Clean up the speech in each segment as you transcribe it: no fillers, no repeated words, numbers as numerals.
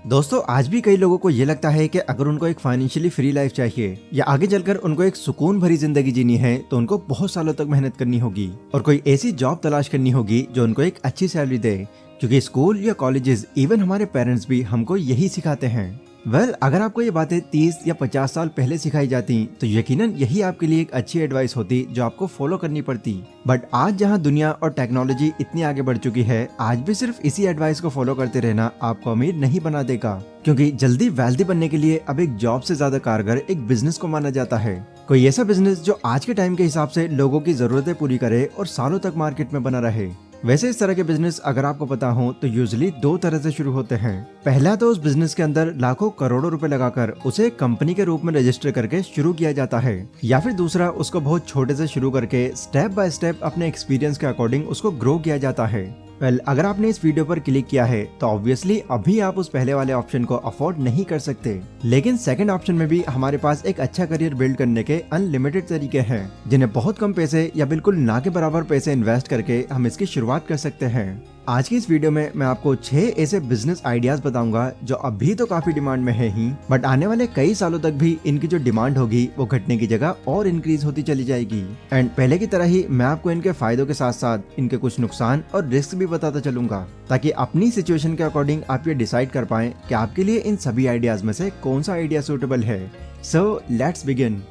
दोस्तों, आज भी कई लोगों को ये लगता है कि अगर उनको एक फाइनेंशियली फ्री लाइफ चाहिए या आगे चलकर उनको एक सुकून भरी जिंदगी जीनी है तो उनको बहुत सालों तक मेहनत करनी होगी और कोई ऐसी जॉब तलाश करनी होगी जो उनको एक अच्छी सैलरी दे, क्योंकि स्कूल या कॉलेजेस इवन हमारे पेरेंट्स भी हमको यही सिखाते हैं। अगर आपको ये बातें 30 या 50 साल पहले सिखाई जाती तो यकीनन यही आपके लिए एक अच्छी एडवाइस होती जो आपको फॉलो करनी पड़ती। बट आज जहां दुनिया और टेक्नोलॉजी इतनी आगे बढ़ चुकी है, आज भी सिर्फ इसी एडवाइस को फॉलो करते रहना आपको अमीर नहीं बना देगा, क्योंकि जल्दी वेल्दी बनने के लिए अब एक जॉब से ज्यादा कारगर एक बिजनेस को माना जाता है। कोई ऐसा बिजनेस जो आज के टाइम के हिसाब से लोगों की जरूरतें पूरी करे और सालों तक मार्केट में बना रहे। वैसे इस तरह के बिजनेस अगर आपको पता हो तो यूजुअली दो तरह से शुरू होते हैं। पहला तो उस बिजनेस के अंदर लाखों करोड़ों रुपए लगाकर उसे कंपनी के रूप में रजिस्टर करके शुरू किया जाता है, या फिर दूसरा उसको बहुत छोटे से शुरू करके स्टेप बाय स्टेप अपने एक्सपीरियंस के अकॉर्डिंग उसको ग्रो किया जाता है। अगर आपने इस वीडियो पर क्लिक किया है तो ऑब्वियसली अभी आप उस पहले वाले ऑप्शन को अफोर्ड नहीं कर सकते, लेकिन सेकंड ऑप्शन में भी हमारे पास एक अच्छा करियर बिल्ड करने के अनलिमिटेड तरीके हैं, जिन्हें बहुत कम पैसे या बिल्कुल ना के बराबर पैसे इन्वेस्ट करके हम इसकी शुरुआत कर सकते हैं। आज की इस वीडियो में मैं आपको 6 ऐसे बिजनेस आइडियाज बताऊंगा जो अभी तो काफी डिमांड में है ही, बट आने वाले कई सालों तक भी इनकी जो डिमांड होगी वो घटने की जगह और इंक्रीज होती चली जाएगी। एंड पहले की तरह ही मैं आपको इनके फायदों के साथ साथ इनके कुछ नुकसान और रिस्क भी बताता चलूंगा, ताकि अपनी सिचुएशन के अकॉर्डिंग आप ये डिसाइड कर पाएं कि आपके लिए इन सभी आइडियाज में से कौन सा आइडिया सूटेबल है। So let's begin.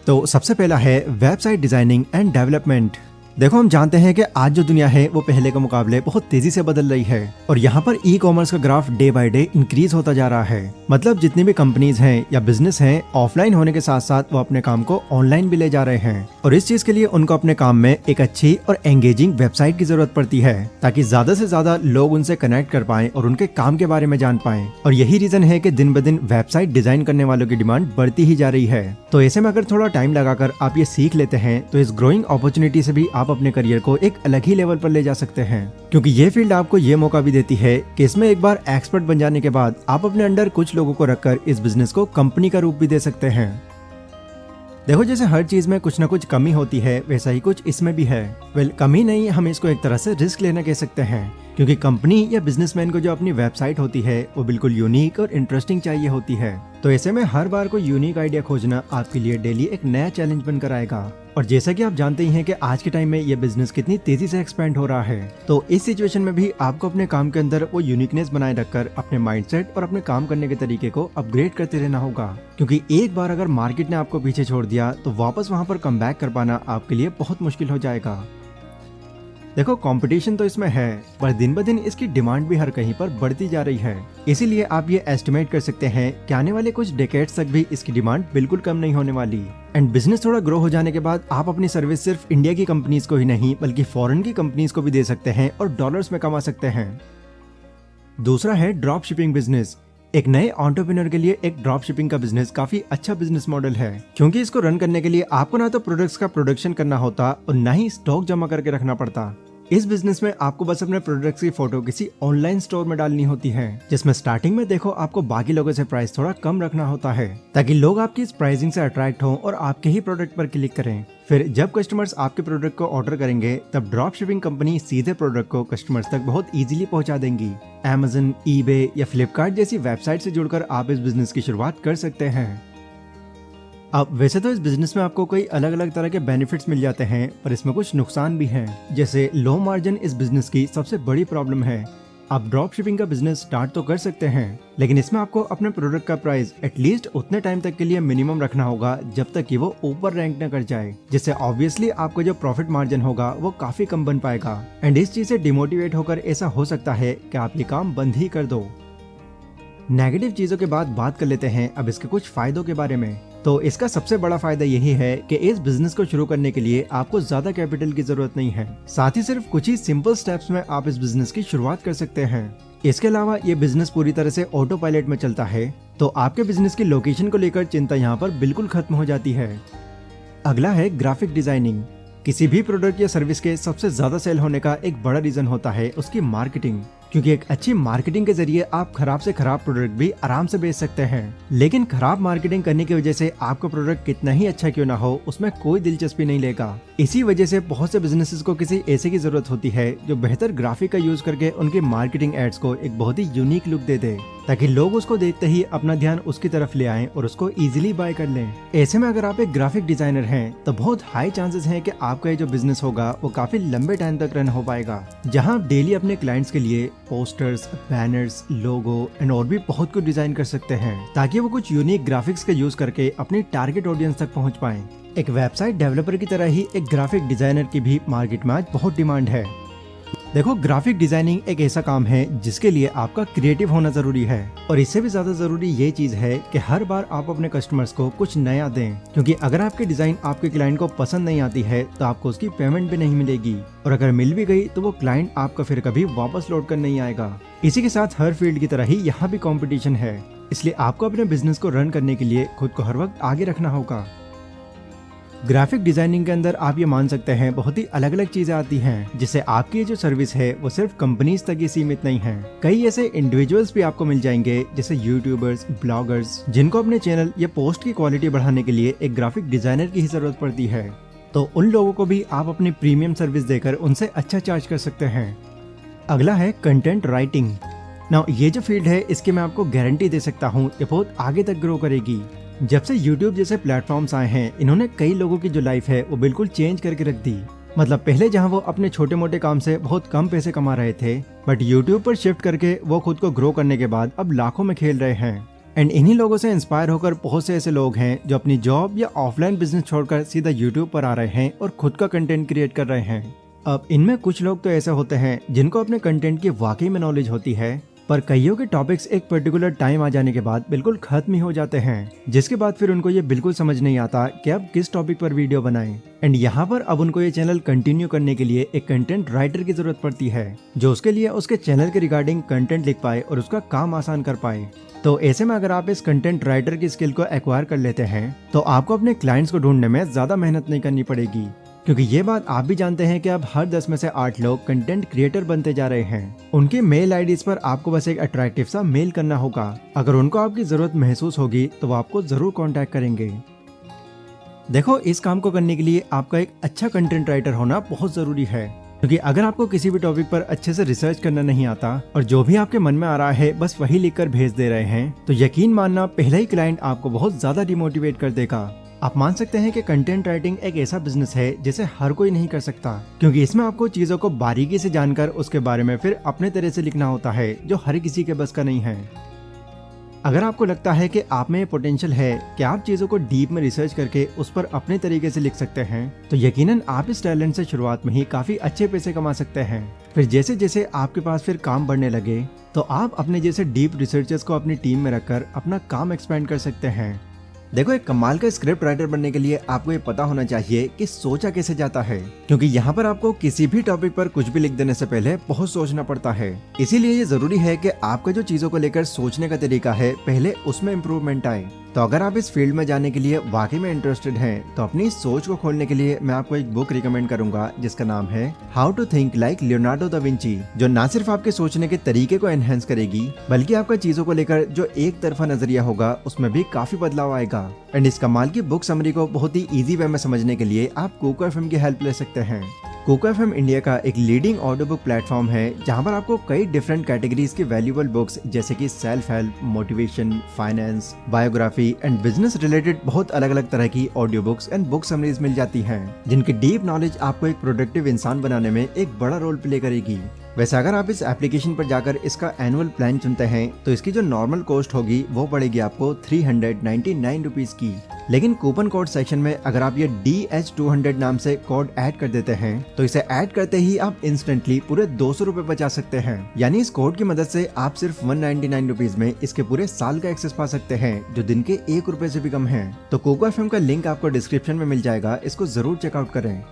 तो सबसे पहला है वेबसाइट डिजाइनिंग एंड डेवलपमेंट। देखो, हम जानते हैं कि आज जो दुनिया है वो पहले के मुकाबले बहुत तेजी से बदल रही है और यहाँ पर ई कॉमर्स का graph day by day increase होता जा रहा है। मतलब जितनी भी कंपनीज हैं या बिजनेस हैं, ऑफलाइन होने के साथ साथ वो अपने काम को ऑनलाइन भी ले जा रहे हैं, और इस चीज के लिए उनको अपने काम में एक अच्छी और एंगेजिंग वेबसाइट की जरूरत पड़ती है, ताकि ज्यादा से ज्यादा लोग उनसे कनेक्ट कर पाएं और उनके काम के बारे में जान पाएं। और यही रीजन है कि दिन ब दिन वेबसाइट डिजाइन करने वालों की डिमांड बढ़ती ही जा रही है। तो ऐसे में अगर थोड़ा टाइम लगाकर आप ये सीख लेते हैं तो इस ग्रोइंग अपॉर्चुनिटी से भी आप अपने करियर को एक अलग ही लेवल पर ले जा सकते हैं, क्योंकि ये फील्ड आपको ये मौका भी देती है कि इसमें एक बार एक्सपर्ट बन जाने के बाद आप अपने अंडर कुछ लोगों को रखकर इस बिजनेस को कंपनी का रूप भी दे सकते हैं। देखो, जैसे हर चीज में कुछ न कुछ कमी होती है, वैसा ही कुछ इसमें भी है। कमी नहीं, हम इसको एक तरह से रिस्क लेना कह सकते हैं, क्योंकि कंपनी या बिजनेसमैन को जो अपनी वेबसाइट होती है वो बिल्कुल यूनिक और इंटरेस्टिंग चाहिए होती है। तो ऐसे में हर बार कोई यूनिक आइडिया खोजना आपके लिए डेली एक नया चैलेंज बनकर आएगा। और जैसा कि आप जानते ही हैं कि आज के टाइम में ये बिजनेस कितनी तेजी से एक्सपेंड हो रहा है, तो इस सिचुएशन में भी आपको अपने काम के अंदर वो यूनिकनेस बनाए रखकर अपने माइंडसेट और अपने काम करने के तरीके को अपग्रेड करते रहना होगा, क्योंकि एक बार अगर मार्केट ने आपको पीछे छोड़ दिया तो वापस वहां पर कम बैक कर पाना आपके लिए बहुत मुश्किल हो जाएगा। देखो, कंपटीशन तो इसमें है, पर दिन ब दिन इसकी डिमांड भी हर कहीं पर बढ़ती जा रही है। इसीलिए आप ये एस्टिमेट कर सकते हैं कि आने वाले कुछ डेकेड्स तक भी इसकी डिमांड बिल्कुल कम नहीं होने वाली। एंड बिजनेस थोड़ा ग्रो हो जाने के बाद आप अपनी सर्विस सिर्फ इंडिया की कंपनीज को ही नहीं बल्कि फॉरेन की कंपनीज को भी दे सकते हैं और डॉलर्स में कमा सकते हैं। दूसरा है ड्रॉप शिपिंग बिजनेस। एक नए एंटरप्रेन्योर के लिए एक ड्रॉप शिपिंग का बिजनेस काफी अच्छा बिजनेस मॉडल है, क्योंकि इसको रन करने के लिए आपको ना तो प्रोडक्ट्स का प्रोडक्शन करना होता और ना ही स्टॉक जमा करके रखना पड़ता। इस बिजनेस में आपको बस अपने प्रोडक्ट्स की फोटो किसी ऑनलाइन स्टोर में डालनी होती है, जिसमें स्टार्टिंग में देखो आपको बाकी लोगों से प्राइस थोड़ा कम रखना होता है, ताकि लोग आपकी इस प्राइसिंग से अट्रैक्ट हों और आपके ही प्रोडक्ट पर क्लिक करें। फिर जब कस्टमर्स आपके प्रोडक्ट को ऑर्डर करेंगे तब ड्रॉप शिपिंग कंपनी सीधे प्रोडक्ट को कस्टमर्स तक बहुत इजीली पहुंचा देंगी। Amazon, eBay या फ्लिपकार्ट जैसी वेबसाइट से जुड़कर आप इस बिजनेस की शुरुआत कर सकते हैं। अब वैसे तो इस बिजनेस में आपको कई अलग अलग तरह के बेनिफिट्स मिल जाते हैं, पर इसमें कुछ नुकसान भी हैं। जैसे लो मार्जिन इस बिजनेस की सबसे बड़ी प्रॉब्लम है। आप ड्रॉप शिपिंग का बिजनेस स्टार्ट तो कर सकते हैं, लेकिन इसमें आपको अपने प्रोडक्ट का प्राइस एटलीस्ट उतने टाइम तक के लिए मिनिमम रखना होगा जब तक कि वो ऊपर रैंक न कर जाए, जिससे ऑब्वियसली आपका जो प्रॉफिट मार्जिन होगा वो काफी कम बन पाएगा। एंड इस चीज से डिमोटिवेट होकर ऐसा हो सकता है कि आप ये काम बंद ही कर दो। नेगेटिव चीजों के बाद बात कर लेते हैं अब इसके कुछ फायदों के बारे में। तो इसका सबसे बड़ा फायदा यही है कि इस बिजनेस को शुरू करने के लिए आपको ज्यादा कैपिटल की जरूरत नहीं है, साथ ही सिर्फ कुछ ही सिंपल स्टेप्स में आप इस बिजनेस की शुरुआत कर सकते हैं। इसके अलावा ये बिजनेस पूरी तरह से ऑटो पायलट में चलता है, तो आपके बिजनेस की लोकेशन को लेकर चिंता यहाँ पर बिल्कुल खत्म हो जाती है। अगला है ग्राफिक डिजाइनिंग। किसी भी प्रोडक्ट या सर्विस के सबसे ज्यादा सेल होने का एक बड़ा रीजन होता है उसकी मार्केटिंग, क्योंकि एक अच्छी मार्केटिंग के जरिए आप खराब से खराब प्रोडक्ट भी आराम से बेच सकते हैं। लेकिन खराब मार्केटिंग करने की वजह से आपका प्रोडक्ट कितना ही अच्छा क्यों ना हो, उसमें कोई दिलचस्पी नहीं लेगा। इसी वजह से बहुत से बिजनेसेस को किसी ऐसे की जरूरत होती है जो बेहतर ग्राफिक का यूज करके उनके मार्केटिंग एड्स को एक बहुत ही यूनिक लुक दे दे। ताकि लोग उसको देखते ही अपना ध्यान उसकी तरफ ले आएं और उसको इजीली बाय कर लें। ऐसे में अगर आप एक ग्राफिक डिजाइनर हैं तो बहुत हाई चांसेस हैं कि आपका ये जो बिजनेस होगा वो काफी लंबे टाइम तक रन हो पाएगा, जहां आप डेली अपने क्लाइंट्स के लिए पोस्टर्स, बैनर्स, लोगो एंड और भी बहुत कुछ डिजाइन कर सकते हैं, ताकि वो कुछ यूनिक ग्राफिक्स का यूज करके अपनी टारगेट ऑडियंस तक पहुंच पाएं। एक वेबसाइट डेवलपर की तरह ही एक ग्राफिक डिजाइनर की भी मार्केट में आज बहुत डिमांड है। देखो, ग्राफिक डिजाइनिंग एक ऐसा काम है जिसके लिए आपका क्रिएटिव होना जरूरी है, और इससे भी ज्यादा जरूरी ये चीज है कि हर बार आप अपने कस्टमर्स को कुछ नया दें, क्योंकि अगर आपकी डिजाइन आपके क्लाइंट को पसंद नहीं आती है तो आपको उसकी पेमेंट भी नहीं मिलेगी, और अगर मिल भी गई तो वो क्लाइंट आपका फिर कभी वापस लौट कर नहीं आएगा। इसी के साथ हर फील्ड की तरह ही यहाँ भी कॉम्पिटिशन है, इसलिए आपको अपने बिजनेस को रन करने के लिए खुद को हर वक्त आगे रखना होगा। ग्राफिक डिजाइनिंग के अंदर आप ये मान सकते हैं बहुत ही अलग अलग चीजें आती हैं, जिससे आपकी ये जो सर्विस है वो सिर्फ कंपनीज तक ही सीमित नहीं है। कई ऐसे इंडिविजुअल्स भी आपको मिल जाएंगे, जैसे यूट्यूबर्स, ब्लॉगर्स, जिनको अपने चैनल या पोस्ट की क्वालिटी बढ़ाने के लिए एक ग्राफिक डिजाइनर की ही जरूरत पड़ती है। तो उन लोगों को भी आप अपनी प्रीमियम सर्विस देकर उनसे अच्छा चार्ज कर सकते हैं। अगला है कंटेंट राइटिंग। नाउ ये जो फील्ड है इसकी मैं आपको गारंटी दे सकता हूँ ये बहुत आगे तक ग्रो करेगी। जब से YouTube जैसे प्लेटफॉर्म्स आए हैं, इन्होंने कई लोगों की जो लाइफ है वो बिल्कुल चेंज करके रख दी। मतलब पहले जहां वो अपने छोटे मोटे काम से बहुत कम पैसे कमा रहे थे, बट YouTube पर शिफ्ट करके वो खुद को ग्रो करने के बाद अब लाखों में खेल रहे हैं। एंड इन्हीं लोगों से इंस्पायर होकर बहुत से ऐसे लोग हैं जो अपनी जॉब या ऑफलाइन बिजनेस छोड़कर सीधा YouTube पर आ रहे हैं और खुद का कंटेंट क्रिएट कर रहे हैं। अब इनमें कुछ लोग तो ऐसे होते हैं जिनको अपने कंटेंट की वाकई में नॉलेज होती है, पर कईयों के टॉपिक्स एक पर्टिकुलर टाइम आ जाने के बाद बिल्कुल खत्म ही हो जाते हैं, जिसके बाद फिर उनको ये बिल्कुल समझ नहीं आता कि अब किस टॉपिक पर वीडियो बनाएं। एंड यहाँ पर अब उनको ये चैनल कंटिन्यू करने के लिए एक कंटेंट राइटर की जरूरत पड़ती है, जो उसके लिए उसके चैनल के रिगार्डिंग कंटेंट लिख पाए और उसका काम आसान कर पाए। तो ऐसे में अगर आप इस कंटेंट राइटर की स्किल को एक्वायर कर लेते हैं तो आपको अपने क्लाइंट्स को ढूंढने में ज्यादा मेहनत नहीं करनी पड़ेगी, क्योंकि ये बात आप भी जानते हैं कि अब हर 10 में से 8 लोग कंटेंट क्रिएटर बनते जा रहे हैं। उनके मेल आईडीज पर आपको बस एक अट्रैक्टिव सा मेल करना होगा। अगर उनको आपकी जरूरत महसूस होगी तो वो आपको जरूर कांटेक्ट करेंगे। देखो, इस काम को करने के लिए आपका एक अच्छा कंटेंट राइटर होना बहुत जरूरी है, क्योंकि अगर आपको किसी भी टॉपिक पर अच्छे से रिसर्च करना नहीं आता और जो भी आपके मन में आ रहा है बस वही लिखकर भेज दे रहे हैं, तो यकीन मानना पहला ही क्लाइंट आपको बहुत ज्यादा डिमोटिवेट कर देगा। आप मान सकते हैं कि कंटेंट राइटिंग एक ऐसा बिजनेस है जिसे हर कोई नहीं कर सकता, क्योंकि इसमें आपको चीजों को बारीकी से जानकर उसके बारे में फिर अपने तरह से लिखना होता है, जो हर किसी के बस का नहीं है। अगर आपको लगता है कि आप में ये पोटेंशियल है कि आप चीजों को डीप में रिसर्च करके उस पर अपने तरीके से लिख सकते हैं, तो यकीनन आप इस टैलेंट से शुरुआत में ही काफी अच्छे पैसे कमा सकते हैं। फिर जैसे जैसे आपके पास फिर काम बढ़ने लगे तो आप अपने जैसे डीप रिसर्चर्स को अपनी टीम में रखकर अपना काम एक्सपेंड कर सकते हैं। देखो, एक कमाल का स्क्रिप्ट राइटर बनने के लिए आपको ये पता होना चाहिए कि सोचा कैसे जाता है, क्योंकि यहाँ पर आपको किसी भी टॉपिक पर कुछ भी लिख देने से पहले बहुत सोचना पड़ता है। इसीलिए ये जरूरी है कि आपका जो चीजों को लेकर सोचने का तरीका है पहले उसमें इम्प्रूवमेंट आए। तो अगर आप इस फील्ड में जाने के लिए वाकई में इंटरेस्टेड हैं, तो अपनी सोच को खोलने के लिए मैं आपको एक बुक रिकमेंड करूंगा जिसका नाम है how to think like Leonardo da Vinci, जो न सिर्फ आपके सोचने के तरीके को एनहेंस करेगी, बल्कि आपका चीजों को लेकर जो एक तरफा नजरिया होगा उसमें भी काफी बदलाव आएगा। एंड इस कमाल की बुक समरी को बहुत ही इजी वे में समझने के लिए आप कोको एफएम की हेल्प ले सकते हैं। कोको एफएम इंडिया का एक लीडिंग ऑडियो बुक प्लेटफॉर्म है, जहां पर आपको कई डिफरेंट कैटेगरीज की वैल्यूएबल बुक्स जैसे कि self help, motivation, finance, biography and business related बहुत अलग अलग तरह की audio books and book summaries मिल जाती हैं, जिनकी डीप नॉलेज आपको एक प्रोडक्टिव इंसान बनाने में एक बड़ा रोल प्ले करेगी। वैसे अगर आप इस एप्लीकेशन पर जाकर इसका एनुअल प्लान चुनते हैं तो इसकी जो नॉर्मल कॉस्ट होगी वो पड़ेगी आपको 399 रुपीज की, लेकिन कूपन कोड सेक्शन में अगर आप ये DH200 नाम से कोड ऐड कर देते हैं तो इसे ऐड करते ही आप इंस्टेंटली पूरे 200 रुपए बचा सकते हैं। यानी इस कोड की मदद से आप सिर्फ 199 रुपीज में इसके पूरे साल का एक्सेस पा सकते हैं, जो दिन के 1 रुपए से भी कम है। तो कोको एफएम का लिंक आपको डिस्क्रिप्शन में मिल जाएगा, इसको जरूर चेकआउट करें।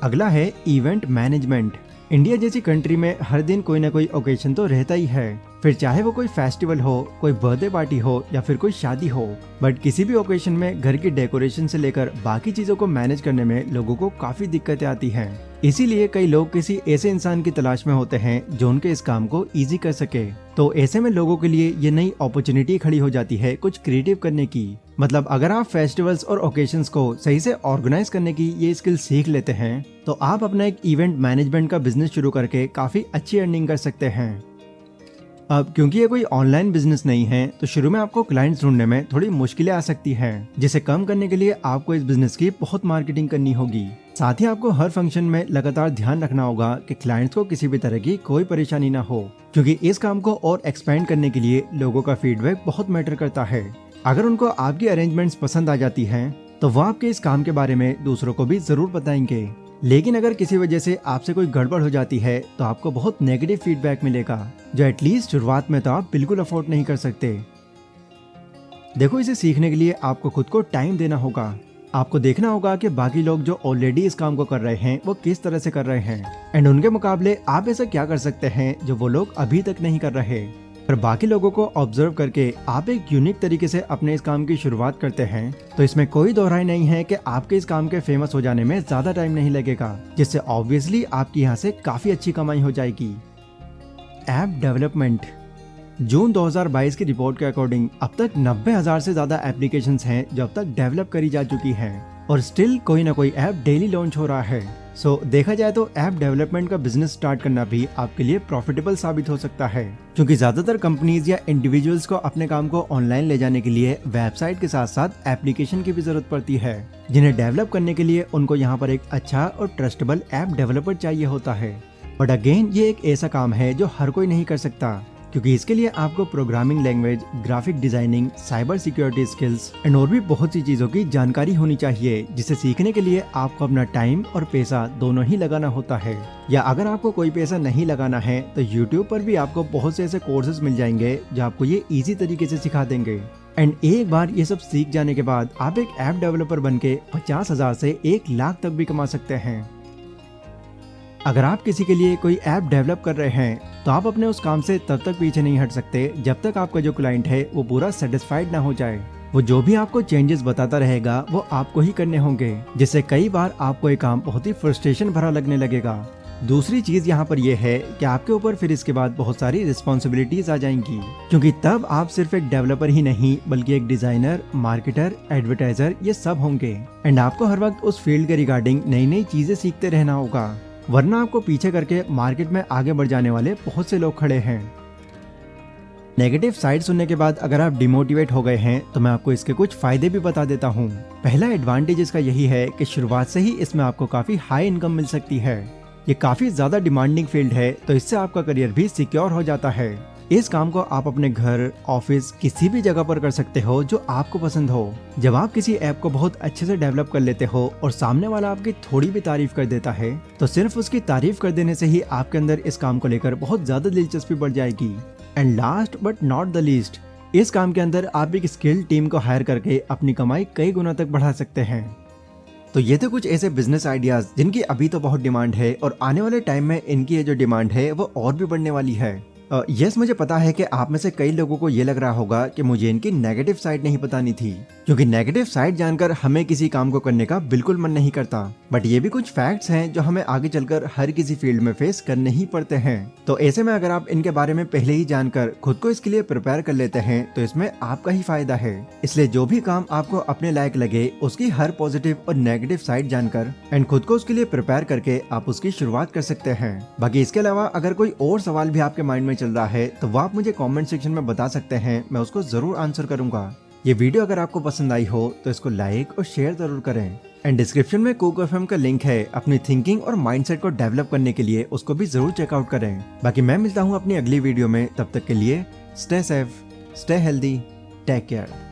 अगला है इवेंट मैनेजमेंट। इंडिया जैसी कंट्री में हर दिन कोई ना कोई ओकेशन तो रहता ही है, फिर चाहे वो कोई फेस्टिवल हो, कोई बर्थडे पार्टी हो या फिर कोई शादी हो, बट किसी भी ओकेशन में घर की डेकोरेशन से लेकर बाकी चीजों को मैनेज करने में लोगों को काफी दिक्कतें आती हैं। इसीलिए कई लोग किसी ऐसे इंसान की तलाश में होते हैं जो उनके इस काम को इजी कर सके। तो ऐसे में लोगों के लिए ये नई अपॉर्चुनिटी खड़ी हो जाती है कुछ क्रिएटिव करने की। मतलब अगर आप फेस्टिवल्स और ओकेशंस को सही से ऑर्गेनाइज करने की ये स्किल सीख लेते हैं तो आप अपना एक इवेंट मैनेजमेंट का बिजनेस शुरू करके काफी अच्छी अर्निंग कर सकते हैं। अब क्योंकि ये कोई ऑनलाइन बिजनेस नहीं है, तो शुरू में आपको क्लाइंट्स ढूंढने में थोड़ी मुश्किलें आ सकती हैं, जिसे कम करने के लिए आपको इस बिजनेस की बहुत मार्केटिंग करनी होगी। साथ ही आपको हर फंक्शन में लगातार ध्यान रखना होगा कि क्लाइंट्स को किसी भी तरह की कोई परेशानी ना हो, क्योंकि इस काम को और एक्सपेंड करने के लिए लोगों का फीडबैक बहुत मैटर करता है। अगर उनको आपकी अरेंजमेंट्स पसंद आ जाती हैं, तो वो आपके इस काम के बारे में दूसरों को भी जरूर बताएंगे। लेकिन अगर किसी वजह से आपसे कोई गड़बड़ हो जाती है, तो आपको बहुत नेगेटिव फीडबैक मिलेगा, जो एटलीस्ट शुरुआत में तो आप बिल्कुल अफोर्ड नहीं कर सकते। देखो, इसे सीखने के लिए आपको खुद को टाइम देना होगा। आपको देखना होगा कि बाकी लोग जो ऑलरेडी इस काम को कर रहे हैं वो किस तरह से कर रहे हैं, एंड उनके मुकाबले आप ऐसा क्या कर सकते हैं जो वो लोग अभी तक नहीं कर रहे। पर बाकी लोगों को ऑब्जर्व करके आप एक यूनिक तरीके से अपने इस काम की शुरुआत करते हैं, तो इसमें कोई दोहराई नहीं है कि आपके इस काम के फेमस हो जाने में ज्यादा टाइम नहीं लगेगा, जिससे ऑब्वियसली आपकी यहाँ से काफी अच्छी कमाई हो जाएगी। App development. जून 2022 की रिपोर्ट के अकॉर्डिंग अब तक 90,000 से ज्यादा एप्लीकेशंस हैं जो अब तक डेवलप करी जा चुकी हैं, और स्टिल कोई ना कोई ऐप डेली लॉन्च हो रहा है। सो देखा जाए तो ऐप डेवलपमेंट का बिजनेस स्टार्ट करना भी आपके लिए प्रॉफिटेबल साबित हो सकता है, क्योंकि ज्यादातर कंपनीज या इंडिविजुअल्स को अपने काम को ऑनलाइन ले जाने के लिए वेबसाइट के साथ साथ एप्लीकेशन की भी जरूरत पड़ती है, जिन्हें डेवलप करने के लिए उनको यहाँ पर एक अच्छा और ट्रस्टेबल ऐप डेवलपर चाहिए होता है। बट अगेन, ये एक ऐसा काम है जो हर कोई नहीं कर सकता, क्योंकि इसके लिए आपको programming language, graphic designing, cyber security skills and और भी बहुत सी चीजों की जानकारी होनी चाहिए, जिसे सीखने के लिए आपको अपना टाइम और पैसा दोनों ही लगाना होता है। या अगर आपको कोई पैसा नहीं लगाना है, तो YouTube पर भी आपको बहुत से ऐसे कोर्सेज मिल जाएंगे जो आपको ये इजी तरीके से सिखा देंगे। एंड एक बार ये सब सीख जाने के बाद आप एक ऐप डेवलपर बन के 50,000 से 1 लाख तक भी कमा सकते हैं। अगर आप किसी के लिए कोई ऐप डेवलप कर रहे हैं, तो आप अपने उस काम से तब तक पीछे नहीं हट सकते जब तक आपका जो क्लाइंट है वो पूरा सेटिस्फाइड ना हो जाए। वो जो भी आपको चेंजेस बताता रहेगा वो आपको ही करने होंगे, जिससे कई बार आपको ये काम बहुत ही फ्रस्ट्रेशन भरा लगने लगेगा। दूसरी चीज यहाँ पर यह है कि आपके ऊपर फिर इसके बाद बहुत सारी रिस्पॉन्सिबिलिटीज आ जाएंगी, क्योंकि तब आप सिर्फ एक डेवलपर ही नहीं बल्कि एक डिजाइनर, मार्केटर, एडवर्टाइजर, ये सब होंगे। एंड आपको हर वक्त उस फील्ड के रिगार्डिंग नई नई चीजें सीखते रहना होगा, वरना आपको पीछे करके मार्केट में आगे बढ़ जाने वाले बहुत से लोग खड़े हैं। नेगेटिव साइड सुनने के बाद अगर आप डिमोटिवेट हो गए हैं, तो मैं आपको इसके कुछ फायदे भी बता देता हूँ। पहला एडवांटेज इसका यही है कि शुरुआत से ही इसमें आपको काफी हाई इनकम मिल सकती है। ये काफी ज्यादा डिमांडिंग फील्ड है, तो इससे आपका करियर भी सिक्योर हो जाता है। इस काम को आप अपने घर, ऑफिस, किसी भी जगह पर कर सकते हो जो आपको पसंद हो। जब आप किसी ऐप को बहुत अच्छे से डेवलप कर लेते हो और सामने वाला आपकी थोड़ी भी तारीफ कर देता है, तो सिर्फ उसकी तारीफ कर देने से ही आपके अंदर इस काम को लेकर बहुत ज्यादा दिलचस्पी बढ़ जाएगी। And last but not the least, इस काम के अंदर आप एक स्किल्ड टीम को हायर करके अपनी कमाई कई गुना तक बढ़ा सकते हैं। तो ये थे कुछ ऐसे बिजनेस आइडियाज जिनकी अभी तो बहुत डिमांड है, और आने वाले टाइम में इनकी ये जो डिमांड है वो और भी बढ़ने वाली है। यस, मुझे पता है कि आप में से कई लोगों को ये लग रहा होगा कि मुझे इनकी नेगेटिव साइड नहीं बतानी थी, क्योंकि नेगेटिव साइड जानकर हमें किसी काम को करने का बिल्कुल मन नहीं करता। बट ये भी कुछ फैक्ट्स हैं जो हमें आगे चलकर हर किसी फील्ड में फेस करने ही पड़ते हैं। तो ऐसे में अगर आप इनके बारे में पहले ही जानकर खुद को इसके लिए प्रिपेयर कर लेते हैं, तो इसमें आपका ही फायदा है। इसलिए जो भी काम आपको अपने लायक लगे, उसकी हर पॉजिटिव और नेगेटिव साइड जानकर एंड खुद को उसके लिए प्रिपेयर करके आप उसकी शुरुआत कर सकते हैं। बाकी इसके अलावा अगर कोई और सवाल भी आपके माइंड में चल रहा है, तो वो आप मुझे कमेंट सेक्शन में बता सकते हैं, मैं उसको जरूर आंसर करूंगा। ये वीडियो अगर आपको पसंद आई हो तो इसको लाइक और शेयर जरूर करें। एंड डिस्क्रिप्शन में कुक एफएम का लिंक है, अपनी थिंकिंग और माइंडसेट को डेवलप करने के लिए उसको भी जरूर चेकआउट करें। बाकी मैं मिलता हूँ अपनी अगली वीडियो में, तब तक के लिए stay safe, stay healthy, take care.